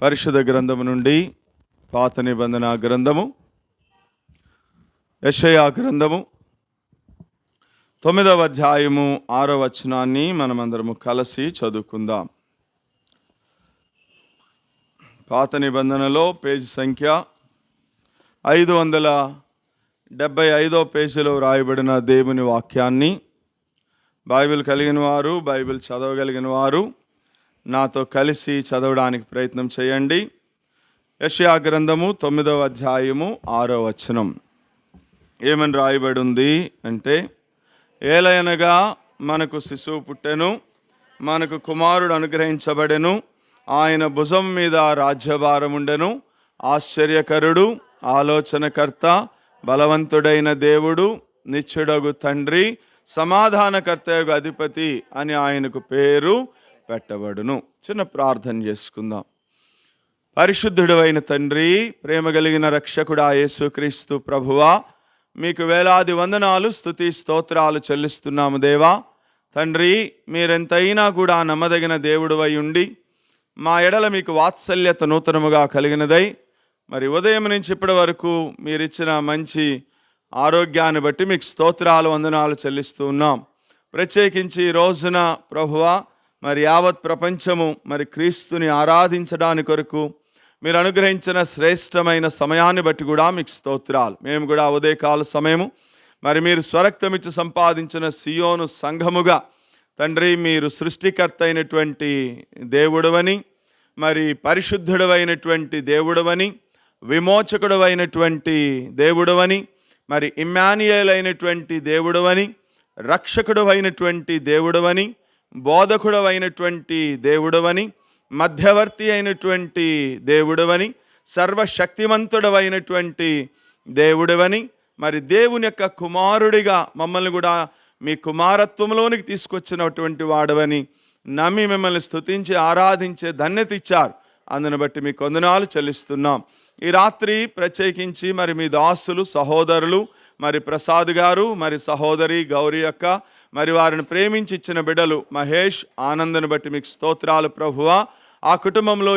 పరిశుద్ధ గ్రంథము నుండి పాత నిబంధన గ్రంథము యెషయా గ్రంథము 9వ అధ్యాయము 6వ వచనాన్ని మనమందరము కలిసి చదువుకుందాం. పాత నిబంధనలో పేజీ సంఖ్య 575వ పేజీలో రాయబడిన దేవుని వాక్యాన్ని బైబిల్ కలిగిన వారు, బైబిల్ చదవగలిగిన వారు నాతో కలిసి చదవడానికి ప్రయత్నం చేయండి. యెషయా గ్రంథము 9వ అధ్యాయము 6వ వచనం ఏమని రాయబడి ఉంది అంటే, ఏలయనగా మనకు శిశువు పుట్టెను, మనకు కుమారుడు అనుగ్రహించబడెను, ఆయన భుజం మీద రాజ్యభారముండెను. ఆశ్చర్యకరుడు, ఆలోచనకర్త, బలవంతుడైన దేవుడు, నిత్యుడగు తండ్రి, సమాధానకర్తయగు అధిపతి అని ఆయనకు పేరు పెట్టబడును. చిన్న ప్రార్థన చేసుకుందాం. పరిశుద్ధుడైన తండ్రి, ప్రేమ కలిగిన రక్షకుడా యేసుక్రీస్తు ప్రభువా, మీకు వేలాది వందనాలు, స్తుతి స్తోత్రాలు చెల్లిస్తున్నాము దేవా. తండ్రి, మీరెంతైనా కూడా నమ్మదగిన దేవుడువై ఉండి మా ఎడల మీకు వాత్సల్యత నూతనముగా కలిగినదై, మరి ఉదయం నుంచి ఇప్పటి వరకు మీరిచ్చిన మంచి ఆరోగ్యాన్ని బట్టి మీకు స్తోత్రాలు, వందనాలు చెల్లిస్తూ ఉన్నాం. ప్రత్యేకించి ఈ రోజున ప్రభువా, మరి యావత్ ప్రపంచము మరి క్రీస్తుని ఆరాధించడానికి కొరకు మీరు అనుగ్రహించిన శ్రేష్టమైన సమయాన్ని బట్టి కూడా మీకు స్తోత్రాలు. మేము కూడా ఉదయకాల సమయము మరి మీరు స్వరక్తమిచ్చి సంపాదించిన సియోను సంఘముగా తండ్రి, మీరు సృష్టికర్త అయినటువంటి దేవుడవని, మరి పరిశుద్ధుడవైనటువంటి దేవుడవని, విమోచకుడవైనటువంటి దేవుడవని, మరి ఇమ్మానుయేల్ అయినటువంటి దేవుడవని, రక్షకుడు అయినటువంటి దేవుడవని, బోధకుడవైనటువంటి దేవుడవని, మధ్యవర్తి అయినటువంటి దేవుడవని, సర్వశక్తిమంతుడవైనటువంటి దేవుడవని, మరి దేవుని యొక్క కుమారుడిగా మమ్మల్ని కూడా మీ కుమారత్వంలోనికి తీసుకొచ్చినటువంటి వాడవని నమ్మి మిమ్మల్ని స్తుతించి ఆరాధించే ధన్యత ఇచ్చారు. అందుని బట్టి మీకు వందనాలు చెల్లిస్తున్నాం. ఈ రాత్రి ప్రత్యేకించి మరి మీ దాసులు, సహోదరులు, మరి ప్రసాద్ గారు, మరి సహోదరి గౌరీ అక్క, మరి వారిని ప్రేమించి ఇచ్చిన బిడ్డలు మహేష్, ఆనందను బట్టి మీకు స్తోత్రాలు ప్రభువా. ఆ కుటుంబంలో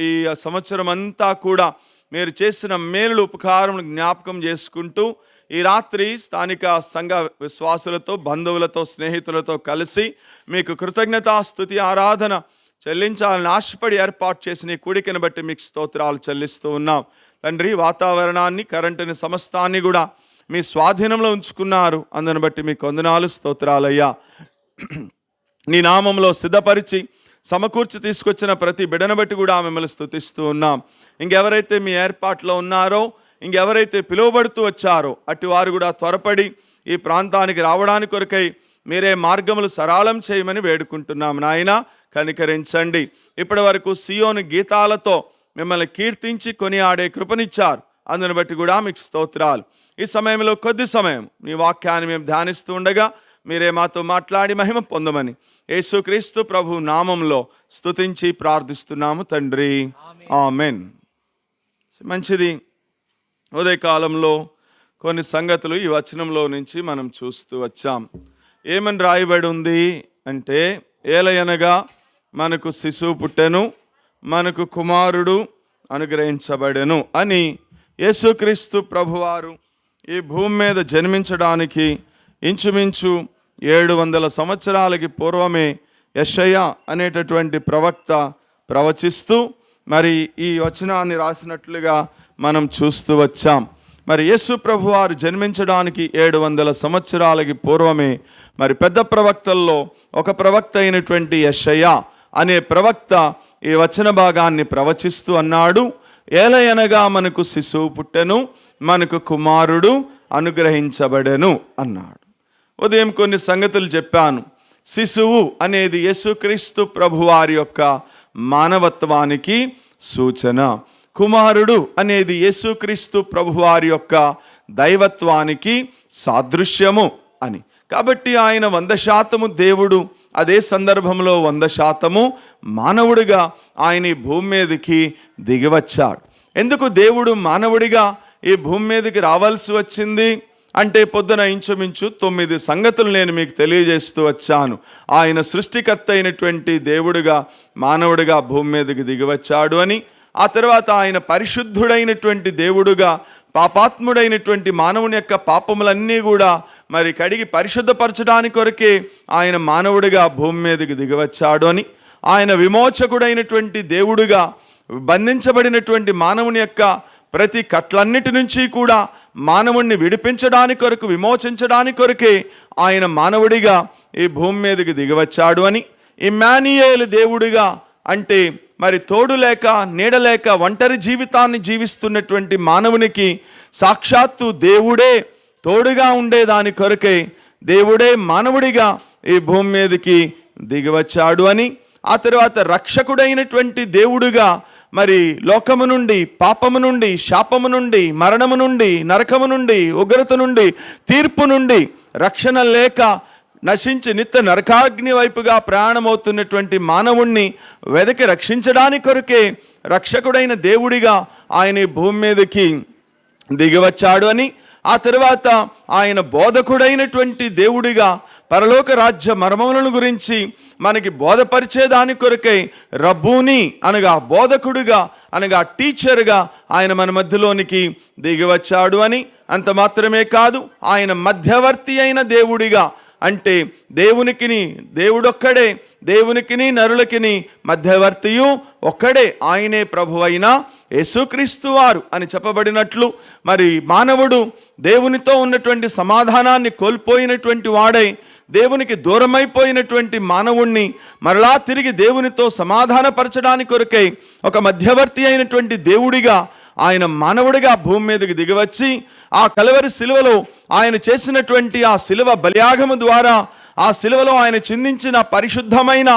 ఈ సంవత్సరం అంతా కూడా మీరు చేసిన మేలులు, ఉపకారములు జ్ఞాపకం చేసుకుంటూ ఈ రాత్రి స్థానిక సంఘ విశ్వాసులతో, బంధువులతో, స్నేహితులతో కలిసి మీకు కృతజ్ఞతాస్తుతి ఆరాధన చెల్లించాలని ఆశపడి ఏర్పాటు చేసిన ఈ కూడికను బట్టి మీకు స్తోత్రాలు చెల్లిస్తూ ఉన్నాం. తండ్రి, వాతావరణాన్ని, కరెంటుని, సమస్తాన్ని కూడా మీ స్వాధీనంలో ఉంచుకున్నారు. అందుని బట్టి మీకు వందనాలు, స్తోత్రాలయ్యా. నీ నామంలో సిద్ధపరిచి సమకూర్చి తీసుకొచ్చిన ప్రతి బిడ్డను బట్టి కూడా మిమ్మల్ని స్తుతిస్తూ ఉన్నాం. ఇంకెవరైతే మీ ఏర్పాట్లో ఉన్నారో, ఇంకెవరైతే పిలువబడుతూ వచ్చారో అటు వారు కూడా త్వరపడి ఈ ప్రాంతానికి రావడానికి కొరకై మీరే మార్గములు సరళం చేయమని వేడుకుంటున్నాం. నాయన కనికరించండి. ఇప్పటి వరకు సియోను గీతాలతో మిమ్మల్ని కీర్తించి కొనియాడే కృపనిచ్చారు. అందుని బట్టి కూడా మీకు స్తోత్రాలు. ఈ సమయంలో కొద్ది సమయం మీ వాక్యాన్ని మేము ధ్యానిస్తూ ఉండగా మీరే మాతో మాట్లాడి మహిమ పొందమని యేసుక్రీస్తు ప్రభు నామంలో స్తుతించి ప్రార్థిస్తున్నాము తండ్రి, ఆమెన్. మంచిది. ఉదయకాలంలో కొన్ని సంగతులు ఈ వచనంలో నుంచి మనం చూస్తూ వచ్చాం. ఏమని రాయబడి ఉంది అంటే, ఏలయనగా మనకు శిశువు పుట్టెను, మనకు కుమారుడు అనుగ్రహించబడెను అని యేసుక్రీస్తు ప్రభువారు ఈ భూమి మీద జన్మించడానికి ఇంచుమించు 700 సంవత్సరాలకి పూర్వమే యెషయా అనేటటువంటి ప్రవక్త ప్రవచిస్తూ మరి ఈ వచనాన్ని రాసినట్లుగా మనం చూస్తూ వచ్చాం. మరి యేసు ప్రభువారు జన్మించడానికి 700 సంవత్సరాలకి పూర్వమే మరి పెద్ద ప్రవక్తల్లో ఒక ప్రవక్త అయినటువంటి యెషయా అనే ప్రవక్త ఈ వచన భాగాన్ని ప్రవచిస్తూ అన్నాడు, ఏలయనగా మనకు శిశువు పుట్టెను, మనకు కుమారుడు అనుగ్రహించబడెను అన్నాడు. ఉదయం కొన్ని సంగతులు చెప్పాను. శిశువు అనేది యేసుక్రీస్తు ప్రభువారి యొక్క మానవత్వానికి సూచన. కుమారుడు అనేది యేసుక్రీస్తు ప్రభువారి యొక్క దైవత్వానికి సాదృశ్యము అని. కాబట్టి ఆయన 100% దేవుడు, అదే సందర్భంలో 100% మానవుడిగా ఆయన ఈ భూమి మీదకి దిగివచ్చాడు. ఎందుకు దేవుడు మానవుడిగా ఈ భూమి మీదకి రావాల్సి వచ్చింది అంటే, పొద్దున ఇంచుమించు 9 సంగతులు నేను మీకు తెలియజేస్తూ వచ్చాను. ఆయన సృష్టికర్త అయినటువంటి దేవుడిగా మానవుడిగా భూమి మీదకి దిగివచ్చాడు అని, ఆ తర్వాత ఆయన పరిశుద్ధుడైనటువంటి దేవుడుగా పాపాత్ముడైనటువంటి మానవుని యొక్క పాపములన్నీ కూడా మరి కడిగి పరిశుద్ధపరచడానికి కొరకే ఆయన మానవుడిగా భూమి మీదకి దిగవచ్చాడు అని, ఆయన విమోచకుడైనటువంటి దేవుడుగా బంధించబడినటువంటి మానవుని యొక్క ప్రతి కట్లన్నిటి నుంచి కూడా మానవుణ్ణి విడిపించడానికి కొరకు, విమోచించడానికి కొరకే ఆయన మానవుడిగా ఈ భూమి మీదకి దిగవచ్చాడు అని, ఇమ్మానుయేలు దేవుడిగా అంటే మరి తోడు లేక నీడలేక ఒంటరి జీవితాన్ని జీవిస్తున్నటువంటి మానవునికి సాక్షాత్తు దేవుడే తోడుగా ఉండేదాని కొరకే దేవుడే మానవుడిగా ఈ భూమి మీదకి దిగివచ్చాడు అని, ఆ తర్వాత రక్షకుడైనటువంటి దేవుడుగా మరి లోకము నుండి, పాపము నుండి, శాపము నుండి, మరణము నుండి, నరకము నుండి, ఉగ్రత నుండి, తీర్పు నుండి రక్షణ లేక నశించి నిత్య నరకాగ్ని వైపుగా ప్రయాణమవుతున్నటువంటి మానవుణ్ణి వెదకి రక్షించడానికి కొరకే రక్షకుడైన దేవుడిగా ఆయన భూమి మీదకి దిగివచ్చాడు అని, ఆ తర్వాత ఆయన బోధకుడైనటువంటి దేవుడిగా పరలోక రాజ్య మర్మములను గురించి మనకి బోధపరిచేదాని కొరకై రబ్బూని అనగా బోధకుడుగా అనగా టీచర్గా ఆయన మన మధ్యలోనికి దిగివచ్చాడు అని, అంత మాత్రమే కాదు ఆయన మధ్యవర్తి అయిన దేవుడిగా అంటే దేవునికిని దేవుడొక్కడే, దేవునికిని నరులకిని మధ్యవర్తియు ఒక్కడే, ఆయనే ప్రభువైన యేసుక్రీస్తు వారు అని చెప్పబడినట్లు మరి మానవుడు దేవునితో ఉన్నటువంటి సమాధానాన్ని కోల్పోయినటువంటి వాడై దేవునికి దూరమైపోయినటువంటి మానవుణ్ణి మరలా తిరిగి దేవునితో సమాధానపరచడానికి కొరకై ఒక మధ్యవర్తి అయినటువంటి దేవుడిగా ఆయన మానవుడిగా భూమి మీదకి దిగివచ్చి ఆ కలువరి శిలువలో ఆయన చేసినటువంటి ఆ శిలువ బలియాగము ద్వారా, ఆ శిలువలో ఆయన చిందించిన పరిశుద్ధమైన,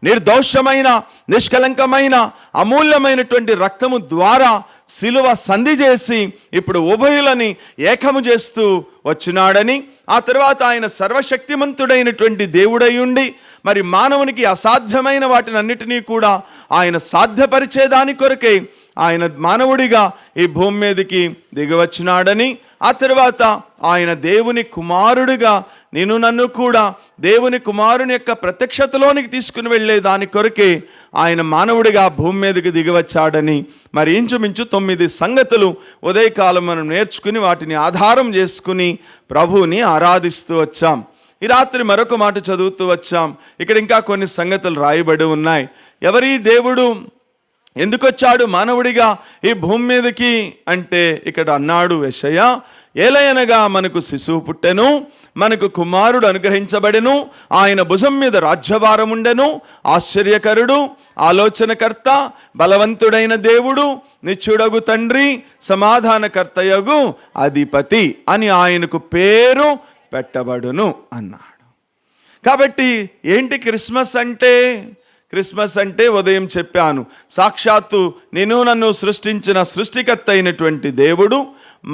నిర్దోషమైన, నిష్కలంకమైన, అమూల్యమైనటువంటి రక్తము ద్వారా శిలువ సంధి చేసి ఇప్పుడు ఉభయులని ఏకము చేస్తూ వచ్చినాడని, ఆ తర్వాత ఆయన సర్వశక్తిమంతుడైనటువంటి దేవుడై ఉండి మరి మానవునికి అసాధ్యమైన వాటిని అన్నిటినీ కూడా ఆయన సాధ్యపరిచేదాని కొరకై ఆయన మానవుడిగా ఈ భూమి మీదకి దిగవచ్చినాడని, ఆ తర్వాత ఆయన దేవుని కుమారుడిగా నేను నన్ను కూడా దేవుని కుమారుని యొక్క ప్రత్యక్షతలోనికి తీసుకుని వెళ్ళే దాని కొరకే ఆయన మానవుడిగా భూమి మీదకి దిగివచ్చాడని మరి ఇంచుమించు 9 సంగతులు ఉదయకాలం మనం నేర్చుకుని వాటిని ఆధారం చేసుకుని ప్రభువుని ఆరాధిస్తూ వచ్చాం. ఈ రాత్రి మరొక మాట చదువుతూ వచ్చాం. ఇక్కడ ఇంకా కొన్ని సంగతులు రాయబడి ఉన్నాయి. ఎవరి దేవుడు, ఎందుకు వచ్చాడు మానవుడిగా ఈ భూమి మీదకి అంటే ఇక్కడ అన్నాడు యెషయా, ఏలయనగా మనకు శిశువు పుట్టెను, మనకు కుమారుడు అనుగ్రహించబడెను, ఆయన భుజం మీద రాజ్యభారం ఉండెను, ఆశ్చర్యకరుడు, ఆలోచనకర్త, బలవంతుడైన దేవుడు, నిత్యుడగు తండ్రి, సమాధానకర్తయగు అధిపతి అని ఆయనకు పేరు పెట్టబడును అన్నాడు. కాబట్టి ఏంటి క్రిస్మస్ అంటే? క్రిస్మస్ అంటే ఉదయం చెప్పాను, సాక్షాత్తు నేను నన్ను సృష్టించిన సృష్టికర్త అయినటువంటి దేవుడు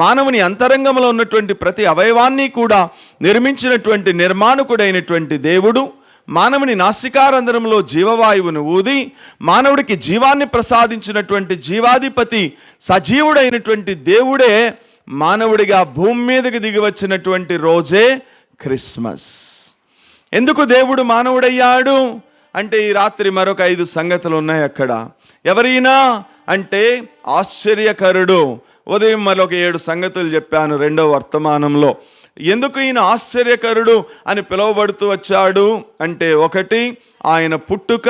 మానవుని అంతరంగంలో ఉన్నటువంటి ప్రతి అవయవాన్ని కూడా నిర్మించినటువంటి నిర్మాణకుడైనటువంటి దేవుడు మానవుని నాసికారంధ్రంలో జీవవాయువును ఊది మానవుడికి జీవాన్ని ప్రసాదించినటువంటి జీవాధిపతి సజీవుడైనటువంటి దేవుడే మానవుడిగా భూమి మీదకి దిగి వచ్చినటువంటి రోజే క్రిస్మస్. ఎందుకు దేవుడు మానవుడయ్యాడు అంటే ఈ రాత్రి మరొక 5 సంగతులు ఉన్నాయి అక్కడ. ఎవరైనా అంటే ఆశ్చర్యకరుడు. ఉదయం మరొక 7 సంగతులు చెప్పాను 2వ వర్తమానంలో. ఎందుకు ఈయన ఆశ్చర్యకరుడు అని పిలువబడుతూ వచ్చాడు అంటే 1 ఆయన పుట్టుక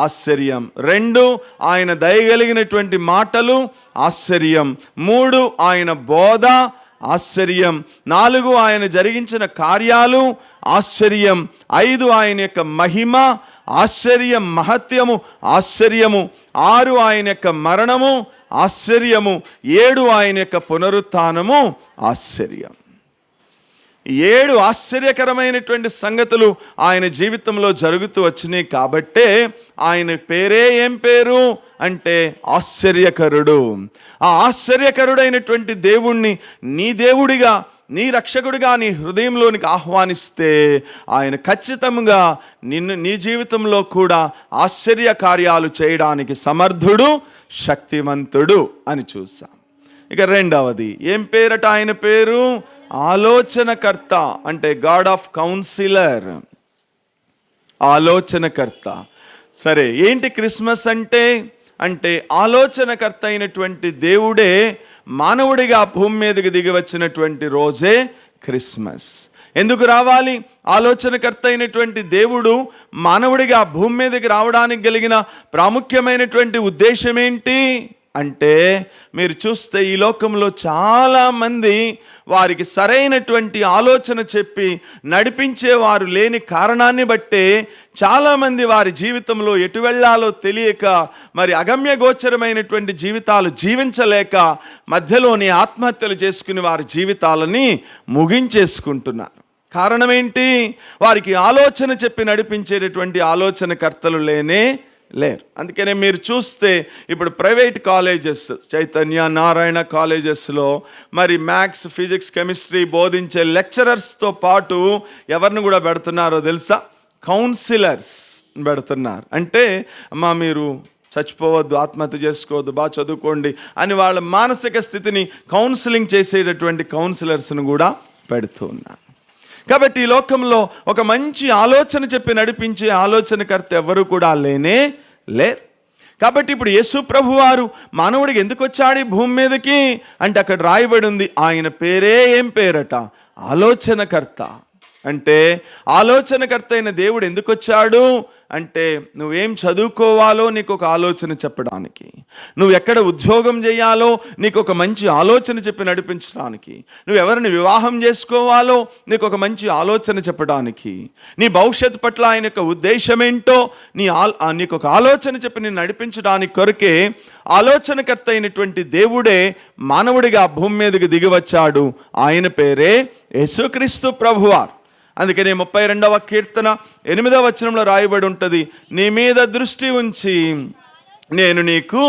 ఆశ్చర్యం, 2 ఆయన దయగలిగినటువంటి మాటలు ఆశ్చర్యం, 3 ఆయన బోధ ఆశ్చర్యం, 4 ఆయన జరిగించిన కార్యాలు ఆశ్చర్యం, 5 ఆయన యొక్క మహిమ ఆశ్చర్యం, మహత్యము ఆశ్చర్యము, 6 ఆయన యొక్క మరణము ఆశ్చర్యము, 7 ఆయన యొక్క పునరుత్థానము ఆశ్చర్యం. 7 ఆశ్చర్యకరమైనటువంటి సంగతులు ఆయన జీవితంలో జరుగుతూ వచ్చినాయి. కాబట్టే ఆయన పేరే ఏం పేరు అంటే ఆశ్చర్యకరుడు. ఆ ఆశ్చర్యకరుడైనటువంటి దేవుణ్ణి నీ దేవుడిగా, నీ రక్షకుడిగా నీ హృదయంలోనికి ఆహ్వానిస్తే ఆయన ఖచ్చితంగా నీ జీవితంలో కూడా ఆశ్చర్య కార్యాలు చేయడానికి సమర్థుడు, శక్తివంతుడు అని చూసాం. ఇక 2వది ఏం పేరట? ఆయన పేరు ఆలోచనకర్త అంటే గాడ్ ఆఫ్ కౌన్సిలర్, ఆలోచనకర్త. సరే, ఏంటి క్రిస్మస్ అంటే? అంటే ఆలోచనకర్త అయినటువంటి దేవుడే మానవుడిగా భూమి మీదకి దిగి వచ్చినటువంటి రోజే క్రిస్మస్. ఎందుకు రావాలి? ఆలోచనకర్త అయినటువంటి దేవుడు మానవుడిగా భూమి మీదకి రావడానికి కలిగిన ప్రాముఖ్యమైనటువంటి ఉద్దేశం ఏంటి అంటే, మీరు చూస్తే ఈ లోకంలో చాలామంది వారికి సరైనటువంటి ఆలోచన చెప్పి నడిపించేవారు లేని కారణాన్ని బట్టే చాలామంది వారి జీవితంలో ఎటు వెళ్ళాలో తెలియక, మరి అగమ్య గోచరమైనటువంటి జీవితాలు జీవించలేక మధ్యలోని ఆత్మహత్యలు చేసుకుని వారి జీవితాలని ముగించేసుకుంటున్నారు. కారణం ఏంటి? వారికి ఆలోచన చెప్పి నడిపించేటటువంటి ఆలోచనకర్తలు లేరు. అందుకనే మీరు చూస్తే ఇప్పుడు ప్రైవేట్ కాలేజెస్, చైతన్య, నారాయణ కాలేజెస్లో మరి మ్యాథ్స్, ఫిజిక్స్, కెమిస్ట్రీ బోధించే లెక్చరర్స్తో పాటు ఎవరిని కూడా పెడుతున్నారో తెలుసా? కౌన్సిలర్స్ పెడుతున్నారు. అంటే అమ్మా మీరు చచ్చిపోవద్దు, ఆత్మహత్య చేసుకోవద్దు, బాగా చదువుకోండి అని వాళ్ళ మానసిక స్థితిని కౌన్సిలింగ్ చేసేటటువంటి కౌన్సిలర్స్ను కూడా పెడుతూ ఉన్నారు. కాబట్టి ఈ లోకంలో ఒక మంచి ఆలోచన చెప్పి నడిపించే ఆలోచనకర్త ఎవరు కూడా లేరు. కాబట్టి ఇప్పుడు యేసు ప్రభువారు మానవుడికి ఎందుకు వచ్చాడు ఈ భూమి మీదకి అంటే అక్కడ రాయబడి ఉంది, ఆయన పేరే ఏం పేరట? ఆలోచనకర్త. అంటే ఆలోచనకర్త అయిన దేవుడు ఎందుకు వచ్చాడు అంటే, నువ్వేం చదువుకోవాలో నీకు ఒక ఆలోచన చెప్పడానికి, నువ్వు ఎక్కడ ఉద్యోగం చేయాలో నీకు ఒక మంచి ఆలోచన చెప్పి నడిపించడానికి, నువ్వు ఎవరిని వివాహం చేసుకోవాలో నీకు ఒక మంచి ఆలోచన చెప్పడానికి, నీ భవిష్యత్తు పట్ల ఆయన యొక్క ఉద్దేశం ఏంటో నీకు ఒక ఆలోచన చెప్పి నేను నడిపించడానికి కొరకే ఆలోచనకర్త అయినటువంటి దేవుడే మానవుడిగా భూమి మీదకి దిగి వచ్చాడు. ఆయన పేరే యేసుక్రీస్తు ప్రభువారు. అందుకనే 32వ కీర్తన 8వ వచనంలో రాయబడి ఉంటుంది, నీ మీద దృష్టి ఉంచి నేను నీకు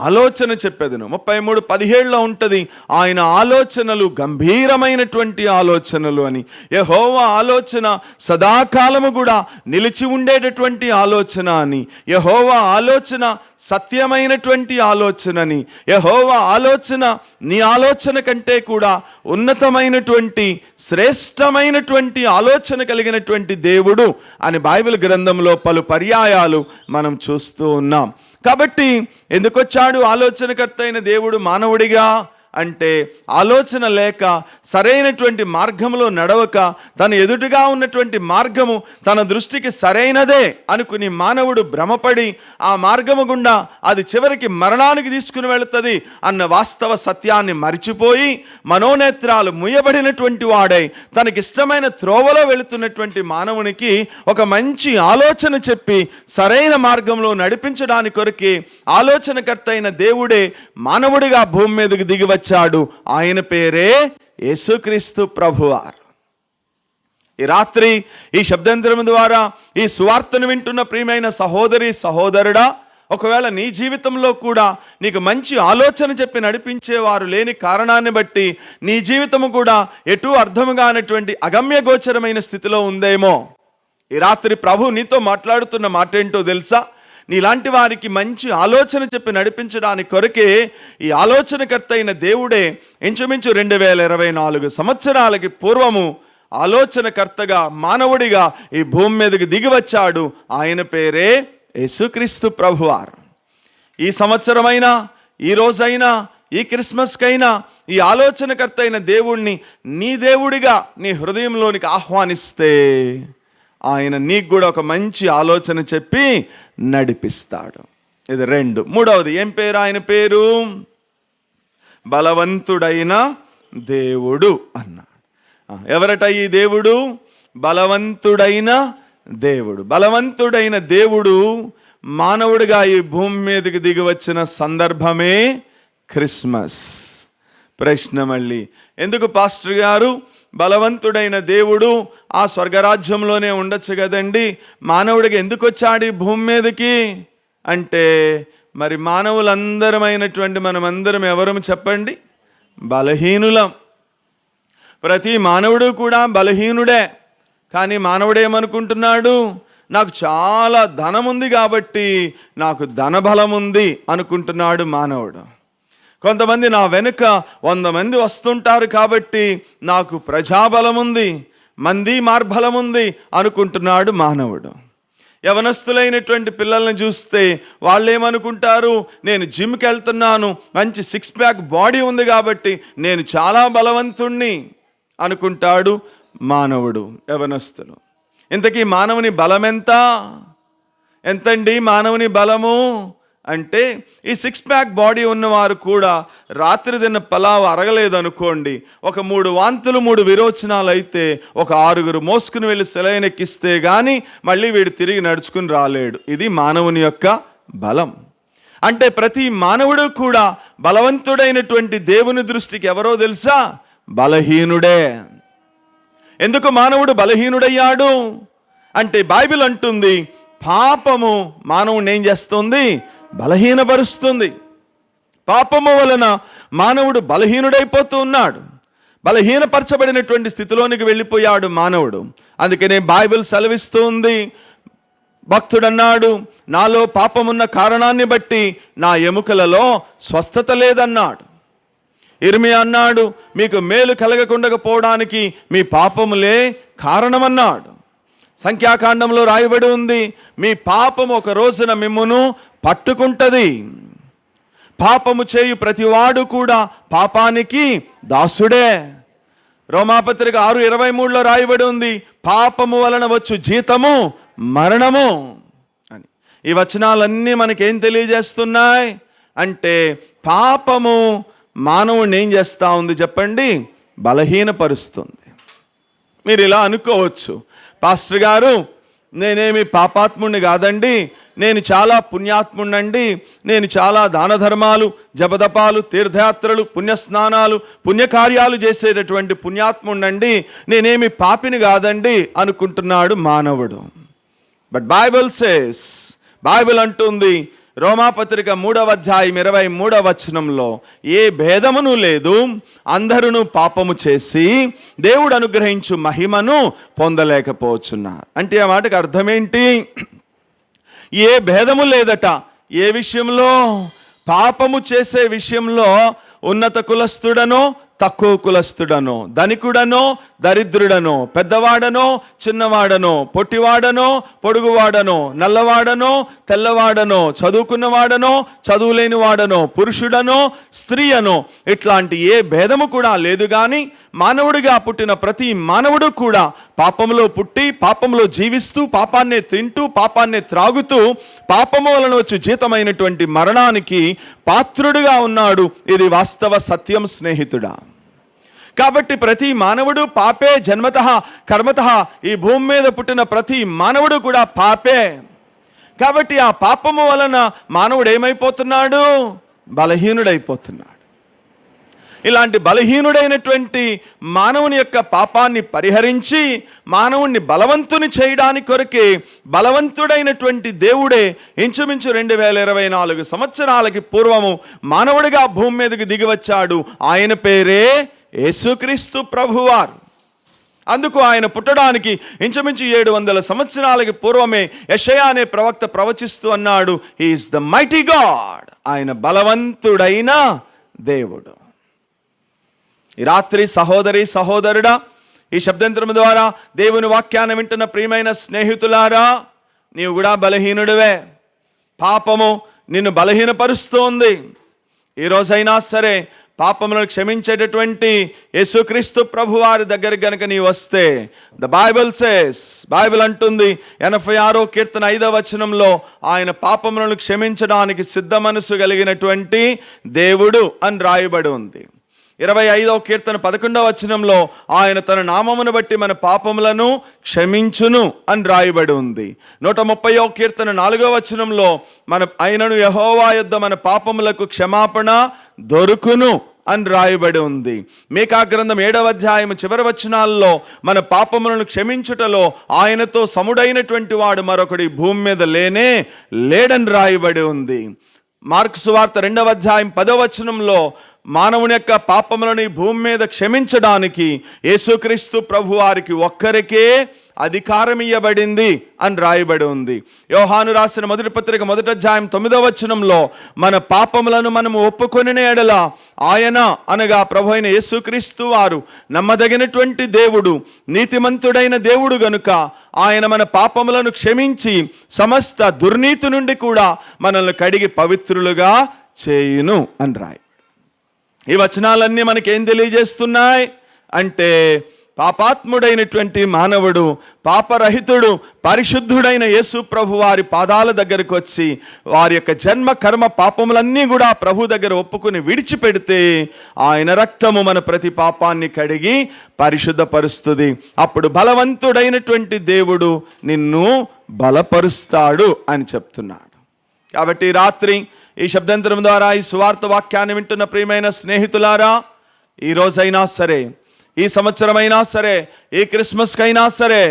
ఆలోచన చెప్పేదను. 33:17లో ఉంటుంది, ఆయన ఆలోచనలు గంభీరమైనటువంటి ఆలోచనలు అని. యెహోవా ఆలోచన సదాకాలము కూడా నిలిచి ఉండేటటువంటి ఆలోచన అని. యెహోవా ఆలోచన సత్యమైనటువంటి ఆలోచనని. యెహోవా ఆలోచన నీ ఆలోచన కంటే కూడా ఉన్నతమైనటువంటి శ్రేష్టమైనటువంటి ఆలోచన కలిగినటువంటి దేవుడు అని బైబిల్ గ్రంథంలో పలు పర్యాయాలు మనం చూస్తూ ఉన్నాం. కాబట్టి ఎందుకు వచ్చాడు ఆలోచనకర్త అయిన దేవుడు మానవుడిగా అంటే, ఆలోచన లేక సరైనటువంటి మార్గంలో నడవక తన ఎదుటిగా ఉన్నటువంటి మార్గము తన దృష్టికి సరైనదే అనుకుని మానవుడు భ్రమపడి ఆ మార్గము గుండా అది చివరికి మరణానికి తీసుకుని వెళుతుంది అన్న వాస్తవ సత్యాన్ని మరిచిపోయి మనోనేత్రాలు ముయ్యబడినటువంటి వాడై తనకిష్టమైన త్రోవలో వెళుతున్నటువంటి మానవునికి ఒక మంచి ఆలోచన చెప్పి సరైన మార్గంలో నడిపించడానికి కొరకే ఆలోచనకర్త అయిన దేవుడే మానవుడిగా భూమి మీదకి దిగి వచ్చాడు. ఆయన పేరే యేసుక్రీస్తు ప్రభువారు. ఈ రాత్రి ఈ శబ్దాంతరం ద్వారా ఈ సువార్తను వింటున్న ప్రియమైన సహోదరి సహోదరుడా, ఒకవేళ నీ జీవితంలో కూడా నీకు మంచి ఆలోచన చెప్పి నడిపించేవారు లేని కారణాన్ని బట్టి నీ జీవితము కూడా ఎటూ అర్థము కానటువంటి అగమ్య గోచరమైన స్థితిలో ఉందేమో, ఈ రాత్రి ప్రభు నీతో మాట్లాడుతున్న మాట ఏంటో తెలుసా? నీలాంటి వారికి మంచి ఆలోచన చెప్పి నడిపించడానికి కొరకే ఈ ఆలోచనకర్త అయిన దేవుడే ఇంచుమించు 2024 సంవత్సరాలకి పూర్వము ఆలోచనకర్తగా మానవుడిగా ఈ భూమి మీదకి దిగి వచ్చాడు. ఆయన పేరే యేసుక్రీస్తు ప్రభువారు. ఈ సంవత్సరమైనా, ఈ రోజైనా, ఈ క్రిస్మస్కైనా ఈ ఆలోచనకర్త అయిన దేవుణ్ణి నీ దేవుడిగా నీ హృదయంలోనికి ఆహ్వానిస్తే ఆయన నీకు కూడా ఒక మంచి ఆలోచన చెప్పి నడిపిస్తాడు. ఇది 2. 3వది ఏం పేరు? ఆయన పేరు బలవంతుడైన దేవుడు అన్నాడు. ఎవరట ఈ దేవుడు? బలవంతుడైన దేవుడు. బలవంతుడైన దేవుడు మానవుడిగా ఈ భూమి మీదకి దిగి వచ్చిన సందర్భమే క్రిస్మస్. ప్రశ్న మళ్ళీ, ఎందుకు పాస్టర్ గారు బలవంతుడైన దేవుడు ఆ స్వర్గరాజ్యంలోనే ఉండొచ్చు కదండి, మానవుడికి ఎందుకు వచ్చాడు ఈ భూమి మీదకి అంటే, మరి మానవులందరమైనటువంటి మనమందరం ఎవరము చెప్పండి? బలహీనులం. ప్రతి మానవుడు కూడా బలహీనుడే. కానీ మానవుడేమనుకుంటున్నాడు? నాకు చాలా ధనం ఉంది కాబట్టి నాకు ధనబలం ఉంది అనుకుంటున్నాడు మానవుడు. కొంతమంది నా వెనుక 100 మంది వస్తుంటారు కాబట్టి నాకు ప్రజాబలం ఉంది, మంది మార్బలం ఉంది అనుకుంటున్నాడు మానవుడు. యవనస్తులైనటువంటి పిల్లల్ని చూస్తే వాళ్ళు ఏమనుకుంటారు, నేను జిమ్కి వెళ్తున్నాను, మంచి 6 ప్యాక్ బాడీ ఉంది కాబట్టి నేను చాలా బలవంతుణ్ణి అనుకుంటాడు మానవుడు, యవనస్తులు. ఇంతకీ మానవుని బలం ఎంతండి? మానవుని బలము అంటే ఈ 6 ప్యాక్ బాడీ ఉన్నవారు కూడా రాత్రి తిన్న పలావ్ అరగలేదనుకోండి, ఒక 3 వాంతులు 3 విరోచనాలు అయితే ఒక 6 మోసుకుని వెళ్ళి సెలైన్ ఎక్కిస్తే కానీ మళ్ళీ వీడు తిరిగి నడుచుకుని రాలేడు. ఇది మానవుని యొక్క బలం. అంటే ప్రతి మానవుడు కూడా బలవంతుడైనటువంటి దేవుని దృష్టికి ఎవరో తెలుసా? బలహీనుడే. ఎందుకు మానవుడు బలహీనుడయ్యాడు అంటే బైబిల్ అంటుంది, పాపము మానవుడిని ఏం చేస్తుంది? బలహీనపరుస్తుంది. పాపము వలన మానవుడు బలహీనుడైపోతూ ఉన్నాడు. బలహీనపరచబడినటువంటి స్థితిలోనికి వెళ్ళిపోయాడు మానవుడు. అందుకనే బైబిల్ సెలవిస్తూ ఉంది, భక్తుడన్నాడు, నాలో పాపమున్న కారణాన్ని బట్టి నా ఎముకలలో స్వస్థత లేదన్నాడు. ఇర్మియా అన్నాడు, మీకు మేలు కలగకుండకపోవడానికి మీ పాపములే కారణమన్నాడు. సంఖ్యాకాండంలో రాయబడి ఉంది, మీ పాపము ఒక రోజున మిమ్మును పట్టుకుంటది. పాపము చేయు ప్రతివాడు కూడా పాపానికి దాసుడే. రోమాపత్రిక 6:23లో రాయబడి ఉంది, పాపము వలన వచ్చు జీతము మరణము అని. ఈ వచనాలన్నీ మనకేం తెలియజేస్తున్నాయి అంటే పాపము మానవుడిని ఏం చేస్తూ ఉంది చెప్పండి? బలహీనపరుస్తుంది. మీరు ఇలా అనుకోవచ్చు, పాస్టర్ గారు నేనేమి పాపాత్ముడిని కాదండి, నేను చాలా పుణ్యాత్ముడినండి, నేను చాలా దాన ధర్మాలు, జపదపాలు, తీర్థయాత్రలు, పుణ్యస్నానాలు, పుణ్యకార్యాలు చేసేటటువంటి పుణ్యాత్ముడినండి, నేనేమి పాపిని కాదండి అనుకుంటున్నాడు మానవుడు. బట్ బైబిల్ అంటుంది, రోమాపత్రిక 3వ అధ్యాయం 23వ వచనంలో, ఏ భేదమును లేదు, అందరూ పాపము చేసి దేవుడు అనుగ్రహించు మహిమను పొందలేకపోతున్నారు. అంటే ఆ మాటకు అర్థమేంటి? ఏ భేదము లేదట. ఏ విషయంలో? పాపము చేసే విషయంలో ఉన్నత కులస్తుడనో తక్కువ కులస్తుడనో, ధనికుడనో దరిద్రుడనో, పెద్దవాడనో చిన్నవాడనో, పొట్టివాడనో పొడుగువాడనో, నల్లవాడనో తెల్లవాడనో, చదువుకున్నవాడనో చదువులేని వాడనో, పురుషుడనో స్త్రీ అనో, ఇట్లాంటి ఏ భేదము కూడా లేదు. కానీ మానవుడిగా పుట్టిన ప్రతి మానవుడు కూడా పాపంలో పుట్టి, పాపంలో జీవిస్తూ, పాపాన్నే తింటూ, పాపాన్నే త్రాగుతూ, పాపము వలన వచ్చి జీతమైనటువంటి మరణానికి పాత్రుడుగా ఉన్నాడు. ఇది వాస్తవ సత్యం స్నేహితుడా. కాబట్టి ప్రతి మానవుడు పాపే, జన్మతః కర్మతః. ఈ భూమి మీద పుట్టిన ప్రతి మానవుడు కూడా పాపే. కాబట్టి ఆ పాపము వలన మానవుడు ఏమైపోతున్నాడు? బలహీనుడైపోతున్నాడు. ఇలాంటి బలహీనుడైనటువంటి మానవుని యొక్క పాపాన్ని పరిహరించి మానవుణ్ణి బలవంతుని చేయడానికి కొరకే బలవంతుడైనటువంటి దేవుడే ఇంచుమించు 2024 సంవత్సరాలకి పూర్వము మానవుడిగా భూమి మీదకి దిగివచ్చాడు. ఆయన పేరే యేసుక్రీస్తు ప్రభువారు. అందుకు ఆయన పుట్టడానికి ఇంచుమించు 700 సంవత్సరాలకి పూర్వమే యెషయా అనే ప్రవక్త ప్రవచిస్తూ అన్నాడు, he is the mighty God. ఆయన బలవంతుడైన దేవుడు. ఈ రాత్రి సహోదరి సహోదరుడా, ఈ శబ్దంతరం ద్వారా దేవుని వాక్యాన్ని వింటున్న ప్రియమైన స్నేహితులారా, నీవు కూడా బలహీనుడివే. పాపము నిన్ను బలహీనపరుస్తోంది. ఈరోజైనా సరే పాపములను క్షమించేటటువంటి యేసుక్రీస్తు ప్రభువారి దగ్గర గనుక నీ వస్తే, బైబిల్ అంటుంది 86వ కీర్తన 5వ వచనంలో, ఆయన పాపములను క్షమించడానికి సిద్ధ మనసు కలిగినటువంటి దేవుడు అని రాయబడి ఉంది. 25వ కీర్తన 11వ వచనంలో, ఆయన తన నామమును బట్టి మన పాపములను క్షమించును అని రాయబడి ఉంది. 130వ కీర్తన 4వ వచనంలో, ఆయనను యెహోవా యొద్ద మన పాపములకు క్షమాపణ దొరుకును అని రాయబడి ఉంది. మీకా గ్రంథం 7వ అధ్యాయం చివరి వచనాల్లో, మన పాపములను క్షమించుటలో ఆయనతో సముడైనటువంటి వాడు మరొకడి భూమి మీద లేడని రాయబడి ఉంది. మార్కు సువార్త 2వ అధ్యాయం 10వ వచనంలో, మానవుని యొక్క పాపములను భూమి మీద క్షమించడానికి యేసుక్రీస్తు ప్రభువారికి ఒక్కరికే అధికారం ఇయ్యబడింది అని రాయబడి ఉంది. యోహాను రాసిన మొదటి పత్రిక 1వ అధ్యాయం 9వ వచనంలో మన పాపములను మనము ఒప్పుకొనిన ఎడల ఆయన అనగా ప్రభు అయిన యేసుక్రీస్తు వారు నమ్మదగినటువంటి దేవుడు, నీతిమంతుడైన దేవుడు గనుక ఆయన మన పాపములను క్షమించి సమస్త దుర్నీతి నుండి కూడా మనల్ని కడిగి పవిత్రులుగా చేయును అని రాయి. ఈ వచనాలన్నీ మనకేం తెలియజేస్తున్నాయి అంటే, పాపాత్ముడైనటువంటి మానవుడు, పాపరహితుడు, పరిశుద్ధుడైన యేసు ప్రభు వారి పాదాల దగ్గరకు వచ్చి వారి యొక్క జన్మ కర్మ పాపములన్నీ కూడా ప్రభు దగ్గర ఒప్పుకుని విడిచిపెడితే ఆయన రక్తము మన ప్రతి పాపాన్ని కడిగి పరిశుద్ధపరుస్తుంది. అప్పుడు బలవంతుడైనటువంటి దేవుడు నిన్ను బలపరుస్తాడు అని చెప్తున్నాడు. కాబట్టి రాత్రి ఈ శబ్దాంతరం ద్వారా ఈ సువార్త వాక్యాన్ని వింటున్న ప్రియమైన స్నేహితులారా, ఈ రోజైనా సరే, ఈ సంవత్సరమైనా సరే, ఈ క్రిస్మస్కైనా సరే,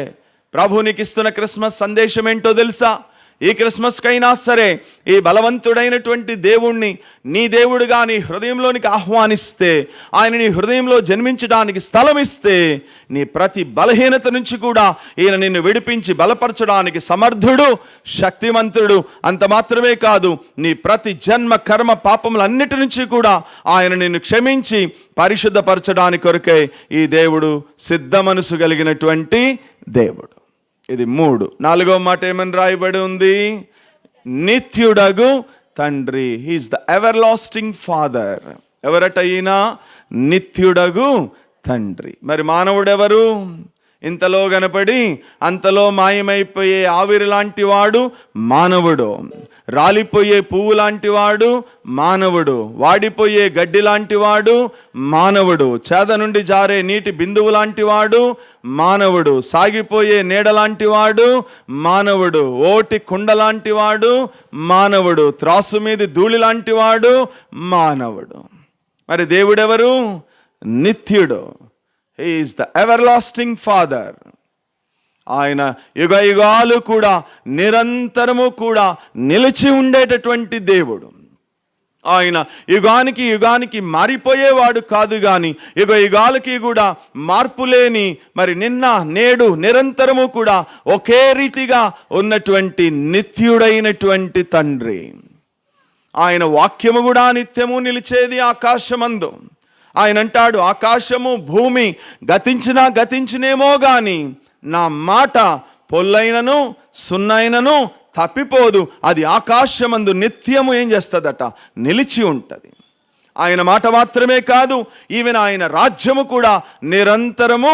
ప్రభు నీకు ఇస్తున్న క్రిస్మస్ సందేశం ఏంటో తెలుసా? ఈ క్రిస్మస్కైనా సరే ఈ బలవంతుడైనటువంటి దేవుణ్ణి నీ దేవుడుగా నీ హృదయంలోనికి ఆహ్వానిస్తే, ఆయన నీ హృదయంలో జన్మించడానికి స్థలం ఇస్తే, నీ ప్రతి బలహీనత నుంచి కూడా ఈయన నిన్ను విడిపించి బలపరచడానికి సమర్థుడు, శక్తిమంతుడు. అంత మాత్రమే కాదు, నీ ప్రతి జన్మ కర్మ పాపములన్నిటి నుంచి కూడా ఆయన నిన్ను క్షమించి పరిశుద్ధపరచడానికి కొరకే ఈ దేవుడు సిద్ధ మనసు కలిగినటువంటి దేవుడు. ఇది 3. 4వ మాట ఏమని రాయబడి ఉంది? నిత్యుడగు తండ్రి. He is the everlasting father. ఎవరట ఈయన? నిత్యుడగు తండ్రి. మరి మానవుడెవరు? ఇంతలో కనపడి అంతలో మాయమైపోయే ఆవిరి లాంటి వాడు మానవుడు, రాలిపోయే పువ్వు లాంటి వాడు మానవుడు, వాడిపోయే గడ్డి లాంటి వాడు మానవుడు, చేద నుండి జారే నీటి బిందువు లాంటి వాడు మానవుడు, సాగిపోయే నీడ లాంటి వాడు మానవుడు, ఓటి కుండ లాంటి వాడు మానవుడు, త్రాసు మీద ధూళి లాంటి వాడు మానవుడు. మరి దేవుడెవరు? నిత్యుడు. He is the everlasting Father. ఆయన యుగ యుగాలు కూడా నిరంతరము కూడా నిలిచి ఉండేటటువంటి దేవుడు. ఆయన యుగానికి యుగానికి మారిపోయేవాడు కాదు, కానీ యుగ యుగాలకి కూడా మార్పు లేని, మరి నిన్న నేడు నిరంతరము కూడా ఒకే రీతిగా ఉన్నటువంటి నిత్యుడైనటువంటి తండ్రి. ఆయన వాక్యము కూడా నిత్యము నిలిచేది ఆకాశమందు. ఆయన అంటాడు, ఆకాశము భూమి గతించినా గతించినేమో కానీ నా మాట పొల్లైనను సున్నైనను తప్పిపోదు. అది ఆకాశమందు నిత్యము ఏం చేస్తుందట? నిలిచి ఉంటుంది. ఆయన మాట మాత్రమే కాదు, ఈవెన్ ఆయన రాజ్యము కూడా నిరంతరము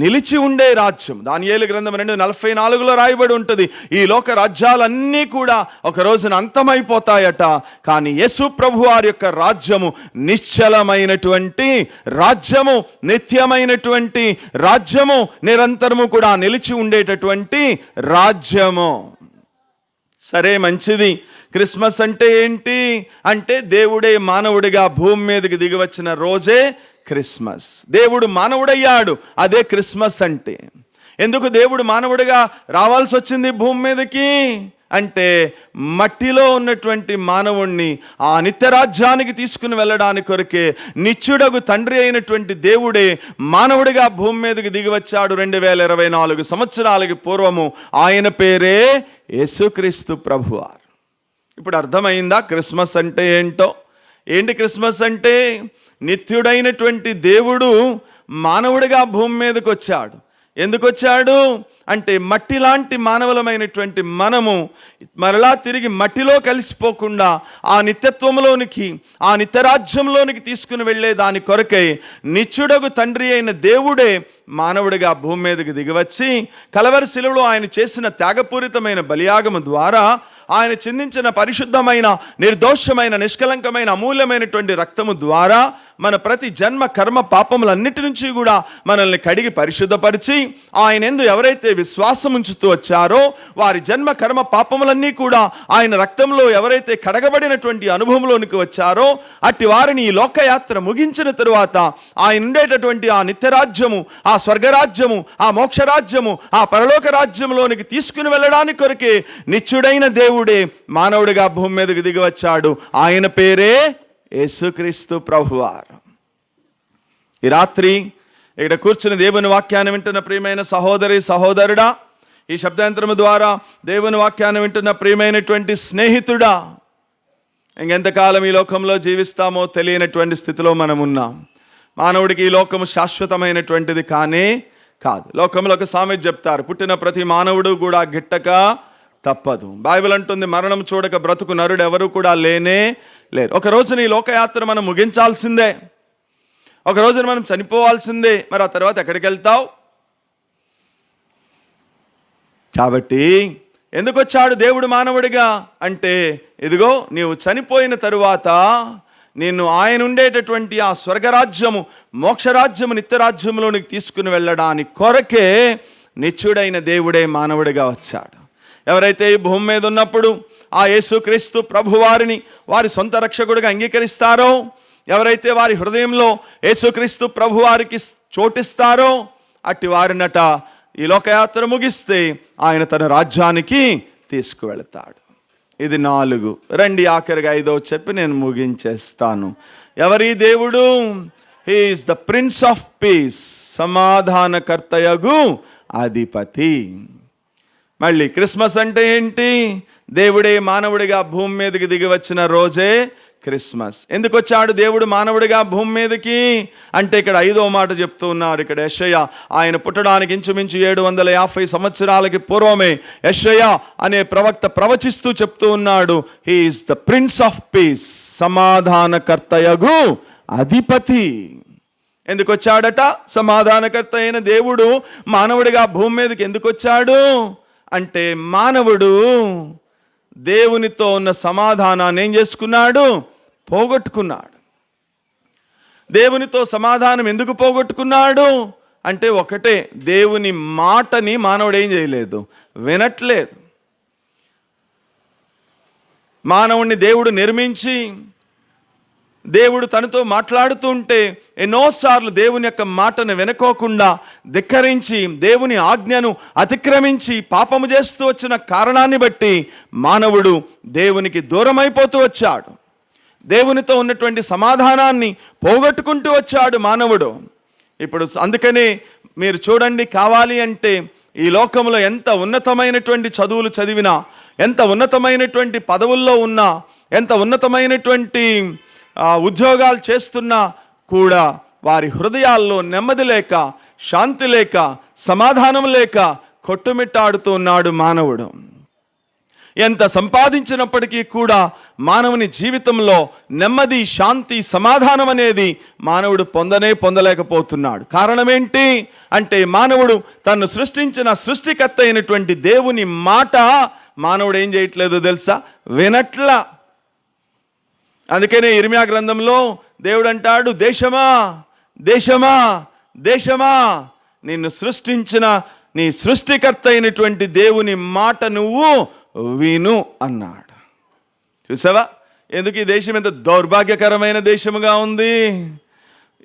నిలిచి ఉండే రాజ్యం. దానియేలు గ్రంథం 2:44 రాయబడి ఉంటుంది, ఈ లోక రాజ్యాలన్నీ కూడా ఒక రోజున అంతమైపోతాయట, కానీ యేసు ప్రభు వారి యొక్క రాజ్యము నిశ్చలమైనటువంటి రాజ్యము, నిత్యమైనటువంటి రాజ్యము, నిరంతరము కూడా నిలిచి ఉండేటటువంటి రాజ్యము. సరే, మంచిది. క్రిస్మస్ అంటే ఏంటి అంటే, దేవుడే మానవుడిగా భూమి మీదకి దిగివచ్చిన రోజే క్రిస్మస్. దేవుడు మానవుడయ్యాడు, అదే క్రిస్మస్ అంటే. ఎందుకు దేవుడు మానవుడిగా రావాల్సి వచ్చింది భూమి మీదకి అంటే, మట్టిలో ఉన్నటువంటి మానవుణ్ణి ఆ నిత్యరాజ్యానికి తీసుకుని వెళ్ళడానికి కొరకే నిత్యుడగు తండ్రి అయినటువంటి దేవుడే మానవుడిగా భూమి మీదకి దిగివచ్చాడు 2024 సంవత్సరాలకి పూర్వము. ఆయన పేరే యేసుక్రీస్తు ప్రభువారు. ఇప్పుడు అర్థమైందా క్రిస్మస్ అంటే ఏంటో? ఏంటి క్రిస్మస్ అంటే? నిత్యుడైనటువంటి దేవుడు మానవుడిగా భూమి మీదకి వచ్చాడు. ఎందుకు వచ్చాడు అంటే, మట్టి లాంటి మానవులమైనటువంటి మనము మరలా తిరిగి మట్టిలో కలిసిపోకుండా ఆ నిత్యత్వంలోనికి, ఆ నిత్యరాజ్యంలోనికి తీసుకుని వెళ్ళే దాని కొరకై నిత్యుడగు తండ్రి అయిన దేవుడే మానవుడిగా భూమి మీదకి దిగివచ్చి కలవరి శిలువలో ఆయన చేసిన త్యాగపూరితమైన బలియాగము ద్వారా, ఆయన చిందించిన పరిశుద్ధమైన, నిర్దోషమైన, నిష్కలంకమైన, అమూల్యమైనటువంటి రక్తము ద్వారా మన ప్రతి జన్మ కర్మ పాపములన్నిటి నుంచి కూడా మనల్ని కడిగి పరిశుద్ధపరిచి, ఆయన యందు ఎవరైతే విశ్వాసం ఉంచుతూ వచ్చారో వారి జన్మ కర్మ పాపములన్నీ కూడా ఆయన రక్తంలో ఎవరైతే కడగబడినటువంటి అనుభవంలోనికి వచ్చారో అట్టి వారిని ఈ లోకయాత్ర ముగించిన తరువాత ఆయన ఉండేటటువంటి ఆ నిత్యరాజ్యము, ఆ స్వర్గరాజ్యము, ఆ మోక్షరాజ్యము, ఆ పరలోక రాజ్యంలోనికి తీసుకుని వెళ్ళడానికి కొరకే నిత్యుడైన దేవుడే మానవుడిగా భూమి మీదకి దిగి వచ్చాడు. ఆయన పేరే యేసుక్రీస్తు ప్రభువారు. ఈ రాత్రి ఇక్కడ కూర్చుని దేవుని వాక్యాన్ని వింటున్న ప్రియమైన సహోదరి సహోదరుడా, ఈ శబ్దాంతరము ద్వారా దేవుని వాక్యాన్ని వింటున్న ప్రియమైనటువంటి స్నేహితుడా, ఇంకెంతకాలం ఈ లోకంలో జీవిస్తామో తెలియనటువంటి స్థితిలో మనం ఉన్నాం. మానవుడికి ఈ లోకము శాశ్వతమైనటువంటిది కానే కాదు. లోకంలో ఒక సామెత చెప్తారు, పుట్టిన ప్రతి మానవుడు కూడా గిట్టక తప్పదు. బైబిల్ అంటుంది, మరణం చూడక బ్రతుకు నరుడు ఎవరు కూడా లేనే లేరు. ఒక రోజున ఈ లోకయాత్ర మనం ముగించాల్సిందే, ఒక రోజున మనం చనిపోవాల్సిందే. మరి ఆ తర్వాత ఎక్కడికి వెళ్తావు? కాబట్టి ఎందుకు వచ్చాడు దేవుడు మానవుడిగా అంటే, ఇదిగో నీవు చనిపోయిన తరువాత నిన్ను ఆయన ఉండేటటువంటి ఆ స్వర్గరాజ్యము, మోక్షరాజ్యము, నిత్యరాజ్యంలో నీకు తీసుకుని వెళ్ళడానికి కొరకే నిత్యుడైన దేవుడే మానవుడిగా వచ్చాడు. ఎవరైతే ఈ భూమి మీద ఉన్నప్పుడు ఆ యేసుక్రీస్తు ప్రభువారిని వారి సొంత రక్షకుడిగా అంగీకరిస్తారో, ఎవరైతే వారి హృదయంలో యేసుక్రీస్తు ప్రభువారికి చోటిస్తారో, అట్టి వారినట ఈ లోకయాత్ర ముగిస్తే ఆయన తన రాజ్యానికి తీసుకువెళతాడు. ఇది 4. రండి ఆఖరిగా 5వ చెప్పి నేను ముగించేస్తాను. ఎవరి దేవుడు? He is the prince of peace, సమాధానకర్తయగు అధిపతి. మళ్ళీ క్రిస్మస్ అంటే ఏంటి? దేవుడే మానవుడిగా భూమి మీదకి దిగి వచ్చిన రోజే క్రిస్మస్. ఎందుకు వచ్చాడు దేవుడు మానవుడిగా భూమి మీదకి అంటే, ఇక్కడ 5వ మాట చెప్తూ ఉన్నారు. ఇక్కడ యెషయా, ఆయన పుట్టడానికి ఇంచుమించు 750 సంవత్సరాలకి పూర్వమే యెషయా అనే ప్రవక్త ప్రవచిస్తూ చెప్తూ ఉన్నాడు, he is the prince of peace, సమాధానకర్తయగు అధిపతి. ఎందుకు వచ్చాడట? సమాధానకర్త అయిన దేవుడు మానవుడిగా భూమి మీదకి ఎందుకు వచ్చాడు అంటే, మానవుడు దేవునితో ఉన్న సమాధానాన్ని ఏం చేసుకున్నాడు? పోగొట్టుకున్నాడు. దేవునితో సమాధానం ఎందుకు పోగొట్టుకున్నాడు అంటే, ఒకటే, దేవుని మాటని మానవుడు ఏం చేయలేదు, వినట్లేదు. మానవుణ్ణి దేవుడు నిర్మించి దేవుడు తనతో మాట్లాడుతూ ఉంటే ఎన్నోసార్లు దేవుని యొక్క మాటను వినుకోకుండా ధిక్కరించి దేవుని ఆజ్ఞను అతిక్రమించి పాపము చేస్తూ వచ్చిన కారణాన్ని బట్టి మానవుడు దేవునికి దూరం అయిపోతూ వచ్చాడు. దేవునితో ఉన్నటువంటి సమాధానాన్ని పోగొట్టుకుంటూ వచ్చాడు మానవుడు. ఇప్పుడు అందుకనే మీరు చూడండి, కావాలి అంటే ఈ లోకంలో ఎంత ఉన్నతమైనటువంటి చదువులు చదివినా, ఎంత ఉన్నతమైనటువంటి పదవుల్లో ఉన్నా, ఎంత ఉన్నతమైనటువంటి ఉద్యోగాలు చేస్తున్నా కూడా వారి హృదయాల్లో నెమ్మది లేక, శాంతి లేక, సమాధానం లేక కొట్టుమిట్టాడుతూ ఉన్నాడు మానవుడు. ఎంత సంపాదించినప్పటికీ కూడా మానవుని జీవితంలో నెమ్మది, శాంతి, సమాధానం అనేది మానవుడు పొందలేకపోతున్నాడు. కారణం ఏంటి అంటే, మానవుడు తను సృష్టించిన సృష్టికర్త అయినటువంటి దేవుని మాట మానవుడు ఏం చేయట్లేదు తెలుసా? వినట్లా. అందుకనే ఇర్మియా గ్రంథంలో దేవుడు అంటాడు, దేశమా దేశమా దేశమా, నిన్ను సృష్టించిన నీ సృష్టికర్త అయినటువంటి దేవుని మాట నువ్వు విను అన్నాడు. చూసావా ఎందుకు ఈ దేశం ఎంత దౌర్భాగ్యకరమైన దేశముగా ఉంది?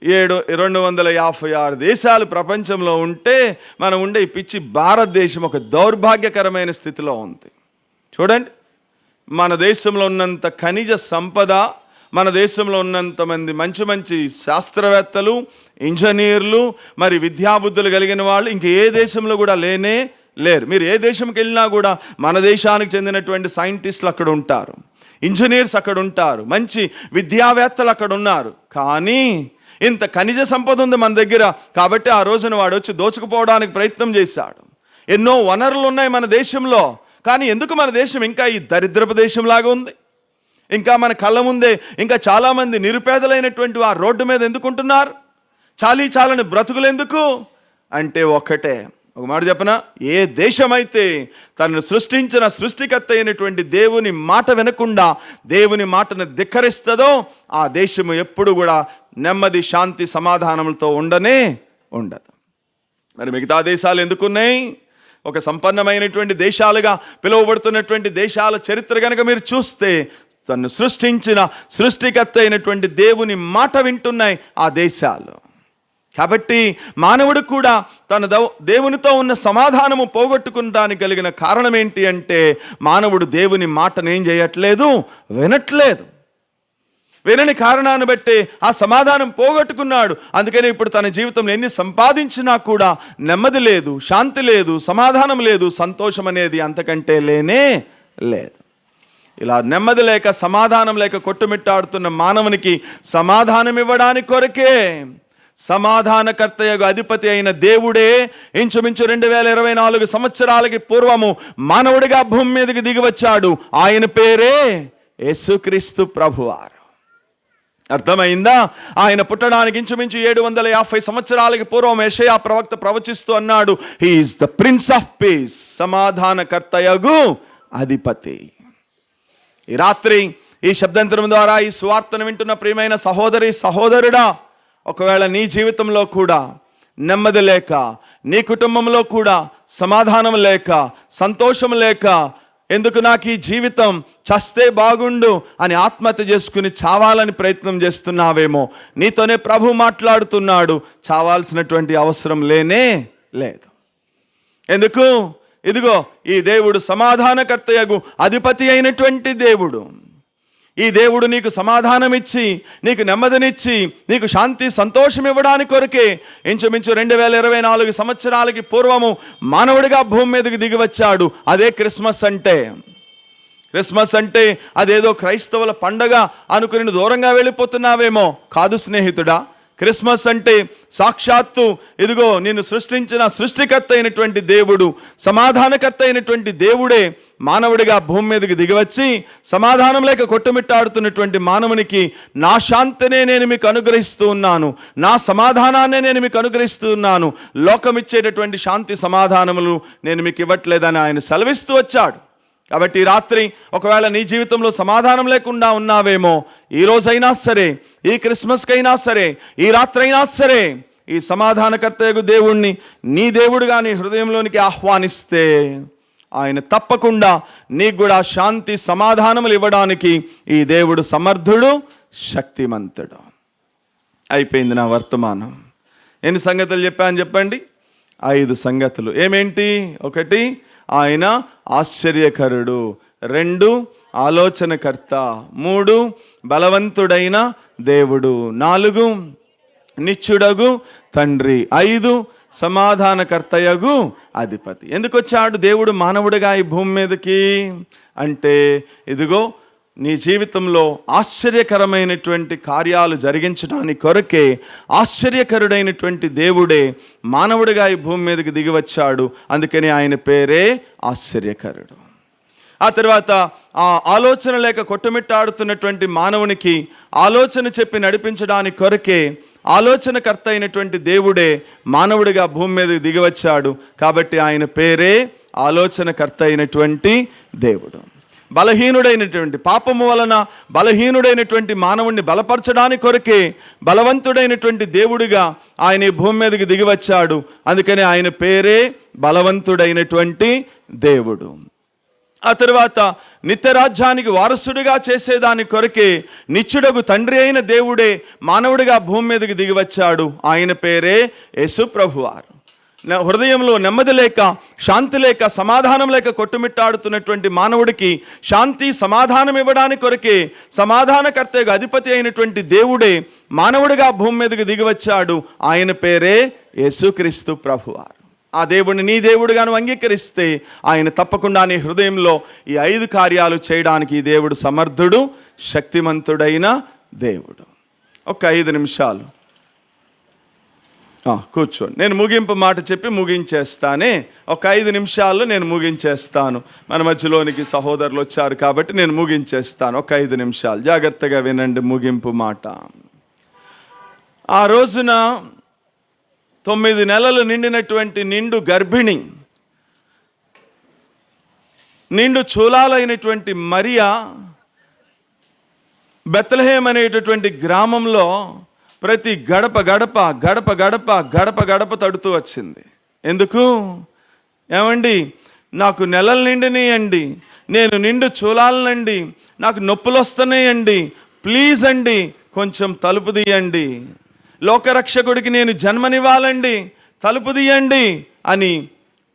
256 దేశాలు ప్రపంచంలో ఉంటే మనం ఉండే ఈ పిచ్చి భారతదేశం ఒక దౌర్భాగ్యకరమైన స్థితిలో ఉంది. చూడండి, మన దేశంలో ఉన్నంత ఖనిజ సంపద, మన దేశంలో ఉన్నంత మంది మంచి మంచి శాస్త్రవేత్తలు, ఇంజనీర్లు, మరి విద్యాబుద్ధులు కలిగిన వాళ్ళు ఇంక ఏ దేశంలో కూడా లేనే లేరు. మీరు ఏ దేశంకి వెళ్ళినా కూడా మన దేశానికి చెందినటువంటి సైంటిస్టులు అక్కడ ఉంటారు, ఇంజనీర్స్ అక్కడ ఉంటారు, మంచి విద్యావేత్తలు అక్కడ ఉన్నారు. కానీ ఇంత ఖనిజ సంపద ఉంది మన దగ్గర కాబట్టి ఆ రోజున వాడు వచ్చి దోచుకుపోవడానికి ప్రయత్నం చేశాడు. ఎన్నో వనరులు ఉన్నాయి మన దేశంలో, కానీ ఎందుకు మన దేశం ఇంకా ఈ దరిద్రపు దేశంలాగా ఉంది? ఇంకా మన కళ్ళ ముందే ఇంకా చాలామంది నిరుపేదలైనటువంటి ఆ రోడ్డు మీద ఎందుకుంటున్నారు? చాలని బ్రతుకులు ఎందుకు అంటే, ఒకటే, ఒక మాట చెప్పనా, ఏ దేశమైతే తనను సృష్టించిన సృష్టికర్త అయినటువంటి దేవుని మాట వినకుండా దేవుని మాటను ధిక్కరిస్తుందో ఆ దేశము ఎప్పుడు కూడా నెమ్మది, శాంతి, సమాధానములతో ఉండదు. మరి మిగతా దేశాలు ఎందుకున్నాయి? ఒక సంపన్నమైనటువంటి దేశాలుగా పిలువబడుతున్నటువంటి దేశాల చరిత్ర కనుక మీరు చూస్తే, తను సృష్టించిన సృష్టికర్త అయినటువంటి దేవుని మాట వింటున్నాయి ఆ దేశాలు. కాబట్టి మానవుడు కూడా తన దేవునితో ఉన్న సమాధానము పోగొట్టుకుంటానికి కలిగిన కారణం ఏంటి అంటే, మానవుడు దేవుని మాటను ఏం చేయట్లేదు, వినట్లేదు. వినని కారణాన్ని బట్టి ఆ సమాధానం పోగొట్టుకున్నాడు. అందుకని ఇప్పుడు తన జీవితంలో ఎన్ని సంపాదించినా కూడా నెమ్మది లేదు, శాంతి లేదు, సమాధానం లేదు, సంతోషం అనేది అంతకంటే లేనే లేదు. ఇలా నెమ్మది లేక సమాధానం లేక కొట్టుమిట్టాడుతున్న మానవునికి సమాధానం ఇవ్వడానికి కొరకే సమాధానకర్తయగు అధిపతి అయిన దేవుడే ఇంచుమించు 2024 సంవత్సరాలకి పూర్వము మానవుడిగా భూమి మీదకి దిగివచ్చాడు. ఆయన పేరే యేసుక్రీస్తు ప్రభువారు. అర్థమైందా? ఆయన పుట్టడానికి ఇంచుమించు 750 సంవత్సరాలకి పూర్వం యెషయా ప్రవక్త ప్రవచిస్తూ అన్నాడు, he is the prince of peace, సమాధానకర్తయగు అధిపతి. ఈ రాత్రి ఈ శబ్దాంతరం ద్వారా ఈ సువార్తను వింటున్న ప్రియమైన సహోదరి సహోదరుడా, ఒకవేళ నీ జీవితంలో కూడా నెమ్మది లేక, నీ కుటుంబంలో కూడా సమాధానం లేక, సంతోషం లేక, ఎందుకు నాకు ఈ జీవితం, చస్తే బాగుండు అని ఆత్మహత్య చేసుకుని చావాలని ప్రయత్నం చేస్తున్నావేమో, నీతోనే ప్రభు మాట్లాడుతున్నాడు. చావాల్సినటువంటి అవసరం లేనే లేదు. ఎందుకు? ఇదిగో ఈ దేవుడు సమాధానకర్తయగు అధిపతి అయినటువంటి దేవుడు. ఈ దేవుడు నీకు సమాధానం ఇచ్చి, నీకు నెమ్మదినిచ్చి, నీకు శాంతి సంతోషం ఇవ్వడానికి కొరకే ఇంచుమించు 2024 సంవత్సరాలకి పూర్వము మానవుడిగా భూమి మీదకి దిగి వచ్చాడు. అదే క్రిస్మస్ అంటే. క్రిస్మస్ అంటే అదేదో క్రైస్తవుల పండగ అనుకుని దూరంగా వెళ్ళిపోతున్నావేమో. కాదు స్నేహితుడా. క్రిస్మస్ అంటే సాక్షాత్తు ఇదిగో నిన్ను సృష్టించిన సృష్టికర్త అయినటువంటి దేవుడు, సమాధానకర్త అయినటువంటి దేవుడే మానవుడిగా భూమి మీదకి దిగివచ్చి సమాధానం లేక కొట్టుమిట్టాడుతున్నటువంటి మానవునికి నా శాంతినే నేను మీకు అనుగ్రహిస్తూ ఉన్నాను, నా సమాధానాన్నే నేను మీకు అనుగ్రహిస్తూ ఉన్నాను, లోకం ఇచ్చేటటువంటి శాంతి సమాధానములు నేను మీకు ఇవ్వట్లేదని ఆయన సెలవిస్తూ వచ్చాడు. కాబట్టి రాత్రి ఒకవేళ నీ జీవితంలో సమాధానం లేకుండా ఉన్నావేమో, ఈ రోజైనా సరే, ఈ క్రిస్మస్కైనా సరే, ఈ రాత్రైనా సరే, ఈ సమాధానకర్తయగు దేవుణ్ణి నీ దేవుడుగా నీ హృదయంలోనికి ఆహ్వానిస్తే ఆయన తప్పకుండా నీకు కూడా శాంతి సమాధానములు ఇవ్వడానికి ఈ దేవుడు సమర్థుడు, శక్తిమంతుడు. అయిపోయింది నా వర్తమానం. ఎన్ని సంగతులు చెప్పాను చెప్పండి? 5 సంగతులు. ఏమేంటి? 1, ఆయన ఆశ్చర్యకరుడు. 2, ఆలోచనకర్త. 3, బలవంతుడైన దేవుడు. 4, నిత్యుడగు తండ్రి. 5, సమాధానకర్తయగు అధిపతి. ఎందుకు వచ్చాడు దేవుడు మానవుడిగా ఈ భూమి మీదకి అంటే, ఇదిగో నీ జీవితంలో ఆశ్చర్యకరమైనటువంటి కార్యాలు జరిగించడానికి కొరకే ఆశ్చర్యకరుడైనటువంటి దేవుడే మానవుడిగా ఈ భూమి మీదకి దిగి వచ్చాడు. అందుకని ఆయన పేరే ఆశ్చర్యకరుడు. ఆ తర్వాత ఆ ఆలోచన లేక కొట్టుమిట్టాడుతున్నటువంటి మానవునికి ఆలోచన చెప్పి నడిపించడానికి కొరకే ఆలోచనకర్త అయినటువంటి దేవుడే మానవుడిగా భూమి మీదకి దిగి వచ్చాడు. కాబట్టి ఆయన పేరే ఆలోచనకర్త అయినటువంటి దేవుడు. బలహీనుడైనటువంటి, పాపము వలన బలహీనుడైనటువంటి మానవుణ్ణి బలపరచడానికి కొరకే బలవంతుడైనటువంటి దేవుడిగా ఆయన ఈ భూమి మీదకి దిగి వచ్చాడు. అందుకని ఆయన పేరే బలవంతుడైనటువంటి దేవుడు. ఆ తరువాత నిత్యరాజ్యానికి వారసుడిగా చేసేదాని కొరకే నిత్యుడగు తండ్రి అయిన దేవుడే మానవుడిగా భూమి మీదకి దిగి వచ్చాడు. ఆయన పేరే యేసు ప్రభువారు. హృదయంలో నెమ్మది లేక, శాంతి లేక, సమాధానం లేక కొట్టుమిట్టాడుతున్నటువంటి మానవుడికి శాంతి సమాధానం ఇవ్వడానికి కొరకే సమాధానకర్తగా అధిపతి అయినటువంటి దేవుడే మానవుడిగా భూమి మీదకి దిగి వచ్చాడు. ఆయన పేరే యేసుక్రీస్తు ప్రభువారు. ఆ దేవుడిని నీ దేవుడుగాను అంగీకరిస్తే ఆయన తప్పకుండా నీ హృదయంలో ఈ 5 కార్యాలు చేయడానికి ఈ దేవుడు సమర్థుడు, శక్తిమంతుడైన దేవుడు. ఒక 5 నిమిషాలు కూర్చోండి. నేను ముగింపు మాట చెప్పి ముగించేస్తానే. ఒక 5 నిమిషాల్లో నేను ముగించేస్తాను. మన మధ్యలోనికి సహోదరులు వచ్చారు కాబట్టి నేను ముగించేస్తాను. ఒక 5 నిమిషాలు జాగ్రత్తగా వినండి ముగింపు మాట. ఆ రోజున 9 నెలలు నిండినటువంటి నిండు గర్భిణి, నిండు చూలాలైనటువంటి మరియా బెత్లెహేమ్ అనేటటువంటి గ్రామంలో ప్రతి గడప గడప గడప గడప గడప గడప తడుతూ వచ్చింది. ఎందుకు? ఏమండి, నాకు నెలలు నిండినాయండి, నేను నిండు చూలాలనండి, నాకు నొప్పులు వస్తున్నాయండి, ప్లీజ్ అండి కొంచెం తలుపు తీయండి, లోకరక్షకుడికి నేను జన్మనివ్వాలండి, తలుపు తీయండి అని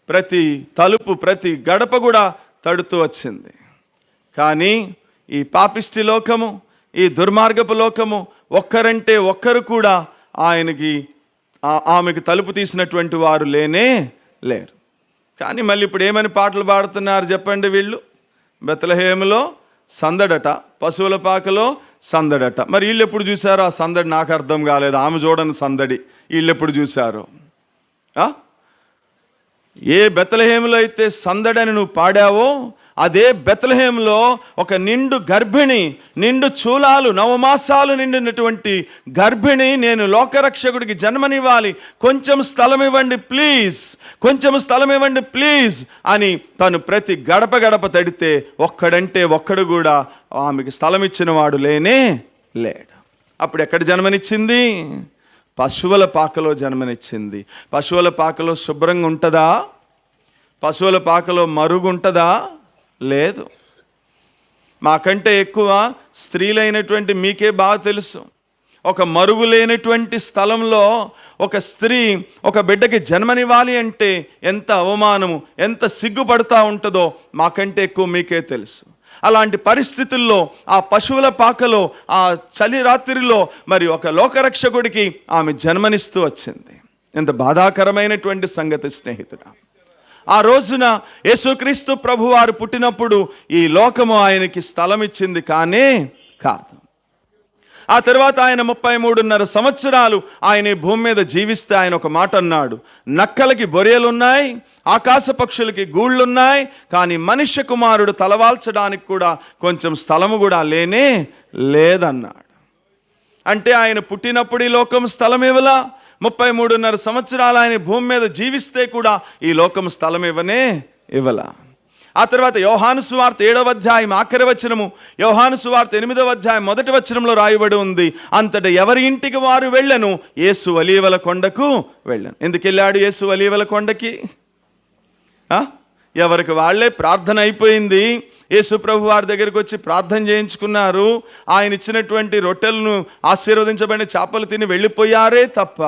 ప్రతి తలుపు, ప్రతి గడప కూడా తడుతూ వచ్చింది. కానీ ఈ పాపిష్టి లోకము, ఈ దుర్మార్గపు లోకము ఒక్కరంటే ఒక్కరు కూడా ఆమెకు తలుపు తీసినటువంటి వారు లేనే లేరు. కానీ మళ్ళీ ఇప్పుడు ఏమని పాటలు పాడుతున్నారు చెప్పండి వీళ్ళు? బెత్లెహేములో సందడట, పశువుల పాకలో సందడట. మరి వీళ్ళు ఎప్పుడు చూశారో ఆ సందడి? నాకు అర్థం కాలేదు. ఆమె చూడని సందడి వీళ్ళు ఎప్పుడు చూశారో? ఏ బెత్లెహేములో అయితే సందడని నువ్వు పాడావో, అదే బెత్లెహేములో ఒక నిండు గర్భిణి, నిండు చూలాలు, నవమాసాలు నిండినటువంటి గర్భిణి, నేను లోకరక్షకుడికి జన్మనివ్వాలి, కొంచెం స్థలం ఇవ్వండి ప్లీజ్, కొంచెం స్థలం ఇవ్వండి ప్లీజ్ అని తను ప్రతి గడప గడప తడితే ఒక్కడంటే ఒక్కడు కూడా ఆమెకి స్థలం ఇచ్చిన వాడు లేనే లేడు. అప్పుడు ఎక్కడ జన్మనిచ్చింది? పశువుల పాకలో జన్మనిచ్చింది. పశువుల పాకలో శుభ్రంగా ఉంటుందా? పశువుల పాకలో మరుగు ఉంటుందా? లేదు. మాకంటే ఎక్కువ స్త్రీలైనటువంటి మీకే బాగా తెలుసు. ఒక మరుగు లేనటువంటి స్థలంలో ఒక స్త్రీ ఒక బిడ్డకి జన్మనివ్వాలి అంటే ఎంత అవమానము, ఎంత సిగ్గుపడుతూ ఉంటుందో మాకంటే ఎక్కువ మీకే తెలుసు. అలాంటి పరిస్థితుల్లో ఆ పశువుల పాకలో ఆ చలి రాత్రిలో మరి ఒక లోకరక్షకుడికి ఆమె జన్మనిస్తూ వచ్చింది. ఎంత బాధాకరమైనటువంటి సంగతి స్నేహితుడా. ఆ రోజున యేసుక్రీస్తు ప్రభువారు పుట్టినప్పుడు ఈ లోకము ఆయనకి స్థలం ఇచ్చింది కానే కాదు. ఆ తర్వాత ఆయన 33.5 సంవత్సరాలు ఆయన ఈ భూమి మీద జీవిస్తే ఆయన ఒక మాట అన్నాడు, నక్కలకి బొరియలున్నాయి, ఆకాశ పక్షులకి గూళ్ళున్నాయి, కానీ మనుష్య కుమారుడు తలవాల్చడానికి కూడా కొంచెం స్థలము కూడా లేనే లేదన్నాడు. అంటే ఆయన పుట్టినప్పుడు ఈ లోకం స్థలం ఇవ్వలా, 33.5 సంవత్సరాలు ఆయన భూమి మీద జీవిస్తే కూడా ఈ లోకం స్థలం ఇవ్వలా. ఆ తర్వాత యోహాను సువార్త 7వ అధ్యాయం ఆఖరి వచనము, యోహాను సువార్త 8వ అధ్యాయం 1వ వచనంలో రాయబడి ఉంది, అంతటా ఎవరి ఇంటికి వారు వెళ్ళను, యేసు ఒలీవల కొండకు వెళ్ళను. ఎందుకు వెళ్ళాడు యేసు ఒలీవల కొండకి? ఎవరికి వాళ్ళే ప్రార్థన అయిపోయింది. యేసు ప్రభు వారి దగ్గరికి వచ్చి ప్రార్థన చేయించుకున్నారు. ఆయన ఇచ్చినటువంటి రొట్టెలను ఆశీర్వదించబడిన చేపలు తిని వెళ్ళిపోయారే తప్ప,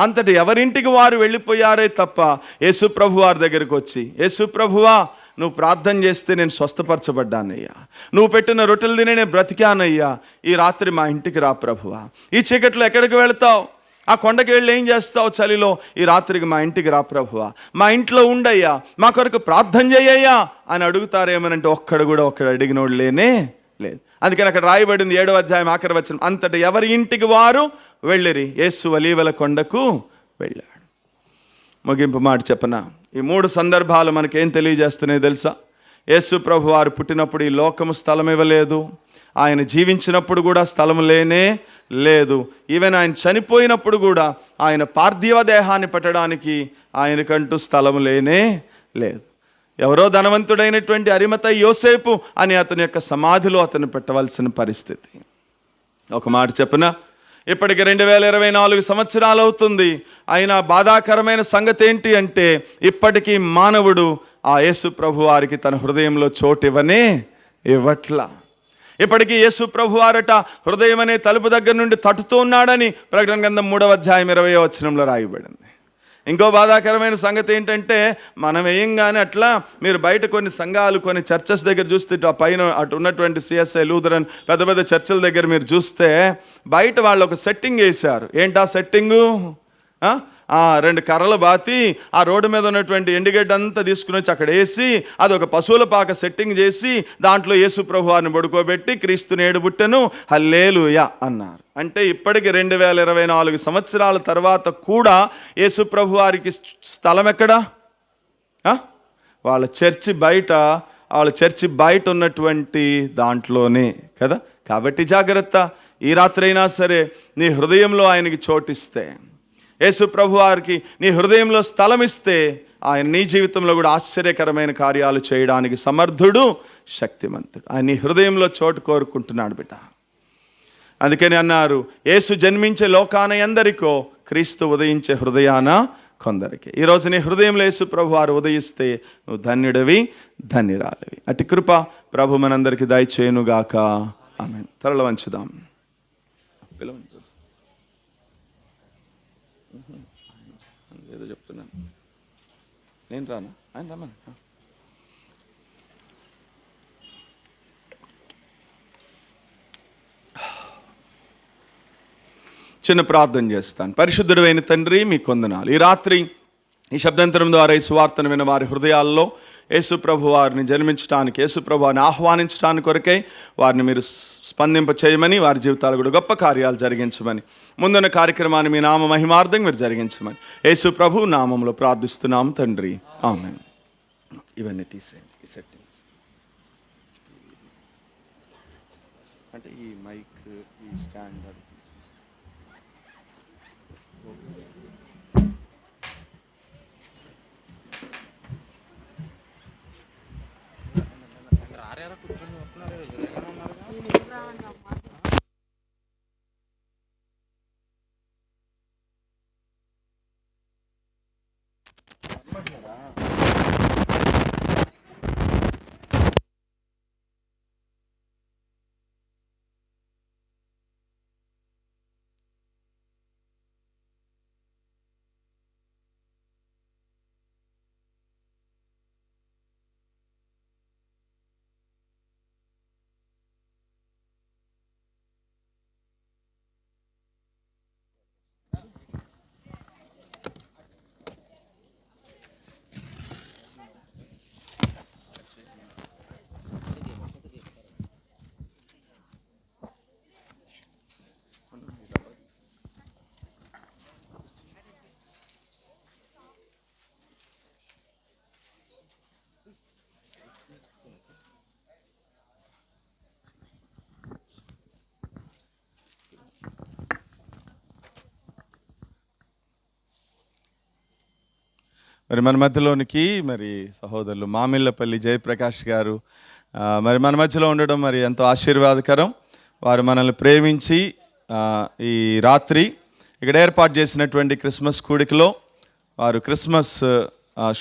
అంతటి ఎవరింటికి వారు వెళ్ళిపోయారే తప్ప యేసు ప్రభు వారి దగ్గరికి వచ్చి, యేసు ప్రభువా నువ్వు ప్రార్థన చేస్తే నేను స్వస్థపరచబడ్డానయ్యా, నువ్వు పెట్టిన రొట్టెలు తినే నేను బ్రతికానయ్యా, ఈ రాత్రి మా ఇంటికి రా ప్రభువా, ఈ చీకట్లో ఎక్కడికి వెళతావు, ఆ కొండకి వెళ్ళి ఏం చేస్తావు చలిలో, ఈ రాత్రికి మా ఇంటికి రా ప్రభువా, మా ఇంట్లో ఉండయ్యా, మా కొరకు ప్రార్థన చేయయ్యా అని అడుగుతారేమనంటే ఒక్కడు అడిగినోడు లేనే లేదు. అందుకని అక్కడ రాయబడింది 7వ అధ్యాయం ఆఖరి వచనం, అంతటా ఎవరి ఇంటికి వారు వెళ్ళిరి, యేసు ఒలీవల కొండకు వెళ్ళాడు. ముగింపు మాట చెప్పనా, ఈ 3 సందర్భాలు మనకేం తెలియజేస్తున్నాయి తెలుసా? యేసు ప్రభు వారు పుట్టినప్పుడు ఈ లోకము స్థలం ఇవ్వలేదు, ఆయన జీవించినప్పుడు కూడా స్థలం లేనే లేదు, ఈవెన్ ఆయన చనిపోయినప్పుడు కూడా ఆయన పార్థివ దేహాన్ని పెట్టడానికి ఆయనకంటూ స్థలం లేనే లేదు. ఎవరో ధనవంతుడైనటువంటి అరిమతయి యోసేపు అని అతని యొక్క సమాధిలో అతను పెట్టవలసిన పరిస్థితి. ఒక మాట చెప్పనా, ఇప్పటికి 2024 సంవత్సరాలు అవుతుంది. అయినా బాధాకరమైన సంగతి ఏంటి అంటే ఇప్పటికీ మానవుడు ఆ యేసు ప్రభు వారికి తన హృదయంలో చోటు ఇవ్వట్లా. ఇప్పటికీ యేసు ప్రభు వారట హృదయం అనే తలుపు దగ్గర నుండి తట్టుతూ ఉన్నాడని ప్రకటన గ్రంథం 3వ అధ్యాయం 20వ వచనంలో రాయబడింది. ఇంకో బాధాకరమైన సంగతి ఏంటంటే మనం వేయంగానే అట్లా మీరు బయట కొన్ని సంఘాలు కొన్ని చర్చెస్ దగ్గర చూస్తే ఆ పైన అటు ఉన్నటువంటి సిఎస్ఐ లూథరన్ పెద్ద పెద్ద చర్చల దగ్గర మీరు చూస్తే బయట వాళ్ళు ఒక సెట్టింగ్ వేశారు. ఏంటా సెట్టింగు? 2 కర్రలు బాతి ఆ రోడ్డు మీద ఉన్నటువంటి ఎండుగడ్డ అంతా తీసుకుని వచ్చి అక్కడ వేసి అదొక పశువుల పాక సెట్టింగ్ చేసి దాంట్లో యేసు ప్రభు వారిని పడుకోబెట్టి క్రీస్తు నేడు పుట్టెను హల్లెలూయా అన్నారు. అంటే ఇప్పటికి 2024 సంవత్సరాల తర్వాత కూడా యేసు ప్రభు వారికి స్థలం ఎక్కడా? వాళ్ళ చర్చి బయట ఉన్నటువంటి దాంట్లోనే కదా. కాబట్టి జాగ్రత్త, ఈ రాత్రి అయినా సరే నీ హృదయంలో ఆయనకి చోటిస్తే, యేసు ప్రభు వారికి నీ హృదయంలో స్థలం ఇస్తే ఆయన నీ జీవితంలో కూడా ఆశ్చర్యకరమైన కార్యాలు చేయడానికి సమర్థుడు, శక్తిమంతుడు. ఆయన నీ హృదయంలో చోటు కోరుకుంటున్నాడు బిడ్డ. అందుకని అన్నారు, యేసు జన్మించే లోకాన ఎందరికో, క్రీస్తు ఉదయించే హృదయాన కొందరికి. ఈరోజు నీ హృదయంలో యేసు ప్రభు వారు ఉదయిస్తే నువ్వు ధన్యుడివి, ధన్యురాలివి. అటు కృప ప్రభు మనందరికీ దయచేయునుగాక. ఆమేన్. తలలు వంచుదాం. ఏదో చెప్తున్నాను నేను, రాను ఆయన రమ్మని. చిన్న ప్రార్థన చేస్తాను. పరిశుద్ధుడైన తండ్రి, మీకు వందనాలు. ఈ రాత్రి ఈ శబ్దాంతరం ద్వారా ఈ సువార్తను విన్న వారి హృదయాల్లో యేసు ప్రభు వారిని జన్మించడానికి, యేసు ప్రభు వారిని ఆహ్వానించడానికి కొరకై వారిని మీరు స్పందింప చేయమని, వారి జీవితాలు కూడా గొప్ప కార్యాలు జరిగించమని, ముందున్న కార్యక్రమాన్ని మీ నామ మహిమార్థం మీరు జరిగించమని యేసు ప్రభు నామంలో ప్రార్థిస్తున్నాం తండ్రి, ఆమేన్. ఇవన్నీ తీసేయండి, ఈ సెట్టింగ్స్ అంటే ఈ మైక్, ఈ స్టాండ్ మరి మన మధ్యలోనికి మరి సహోదరులు మామిళ్ళపల్లి జయప్రకాష్ గారు మరి మన మధ్యలో ఉండడం మరి ఎంతో ఆశీర్వాదకరం. వారు మనల్ని ప్రేమించి ఈ రాత్రి ఇక్కడ ఏర్పాటు చేసినటువంటి క్రిస్మస్ కూడికలో వారు క్రిస్మస్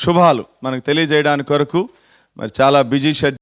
శుభాలు మనకు తెలియజేయడానికి కొరకు మరి చాలా బిజీ షెడ్యూల్